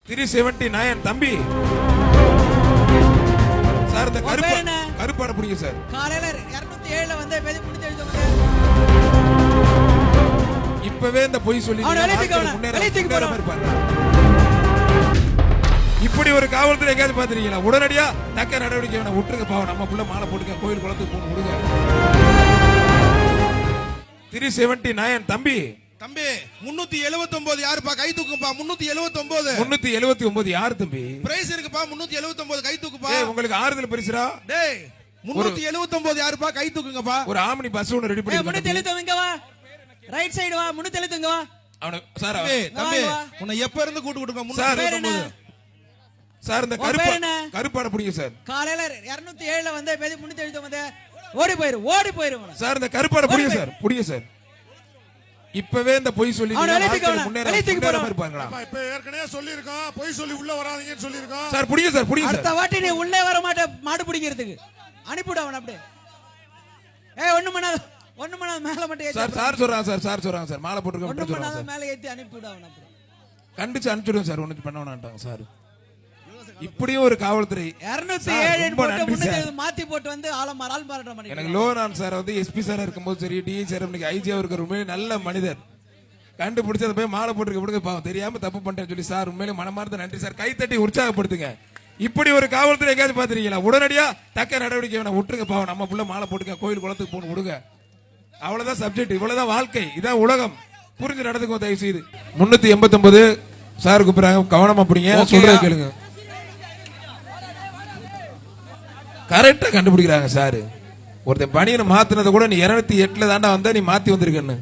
379 தம்பி சார். இந்த கருப்பாட பிடிங்க சார். காலையில 207 வந்து வெதி முடிஞ்சு எழுதுங்க. இப்பவே இந்த பொய் சொல்லி இப்படி ஒரு காவல்துறை எங்கேயாவது பாத்துறீங்களா? உடனடியா தக்க நடவடிக்கை வேணும். விட்டுருங்க பாவம், நம்ம புள்ள மாலை போட்டுக்க, கோயில் குளத்துக்கு போன விடுங்க. 379 தம்பி. தம்பி 379 யாருப்பா? கை தூக்குப்பா. 379 யாரு தம்பி? பிரைஸ் இருக்குப்பா. 379 கை தூக்குப்பா. உங்களுக்கு ஆறுதல் பரிசுடா. டேய் 379 யாருப்பா? கை தூக்குங்கப்பா. ஒரு ஆம்னி பஸ் ஒன்னு ரெடி பண்ணி 379 வா. ரைட் சைடு வா. 379 வா. அவன சார். தம்பி உன்னை எப்ப இருந்து கூட்டி விட்டுங்க? 379 சார். இந்த கருப்பாட பிடிங்க சார். காலையில 207 வந்து வெதி 379 ஓடி போயிரு சார். இந்த கருப்பாட பிடிங்க சார். பிடிங்க சார். இப்பவே இந்த பொய் சொல்லி முன்னேறாம இருப்பாங்களா? இப்ப ஏற்கனவே சொல்லிருக்கோம், பொய் சொல்லி உள்ள வராதீங்கன்னு சொல்லிருக்கோம் சார். பிடிங்க சார். பிடிங்க சார். அடுத்த வாட்டி நீ உள்ளே வர மாட்டே, மாடு பிடிக்கிறதுக்கு அனுப்பிவிடு அவன் அப்படியே. ஒண்ணு மணி மேல மட்டும் சார். சார் சொல்றாங்க சார். மாலை போட்டுருக்கோம் சொல்றாங்க. மேல ஏத்தி அனுப்பிவிடு அவன் அப்படியே. கண்டிச்சு அனுப்பிடுவோம் சார். ஒண்ணு பண்ண வேணாம்ட்டாங்க சார். இப்படியும் ஒரு காவல்துறை 207 மாத்தி போட்டு வந்து ஆள் மாறாட்டம் பண்ணி. எனக்கு லோரான் சார் வந்து எஸ்பி சார் இருக்கும்போது சரி, டிஐ சார் ஐஜியா இருக்கிற உண்மையிலே நல்ல மனிதர். கண்டுபிடிச்சு அதை போய் மாலை போட்டுருக்க விடுங்க பாவம், தெரியாம தப்பு பண்றேன்னு சொல்லி சார் உண்மையிலே மனமார்ந்த நன்றி சார். கைத்தட்டி உற்சாகப்படுத்துங்க. இப்படி ஒரு காவல்துறை எங்கேயாவது பாத்துறீங்களா? உடனடியா தக்க நடவடிக்கை வேணும். விட்டுருங்க பாவம், நம்ம புள்ள மாலை போட்டுக்க, கோயில் குளத்துக்கு போன விடுங்க. அவ்வளவுதான் சப்ஜெக்ட், இவ்வளவுதான் வாழ்க்கை, இதான் உலகம். புரிஞ்சு நடந்துக்கோ தயவு செய்து. 389 சார் கூப்பிடுறாங்க, கவனமா பிடிங்க, சொல்றத கேளுங்க. கரெக்டா கண்டுபிடிக்கிறாங்க சார். ஒருத்தன் பணியை மாத்தினதை கூட நீ 208 தாண்டா வந்தா நீ மாத்தி வந்திருக்கன்னு.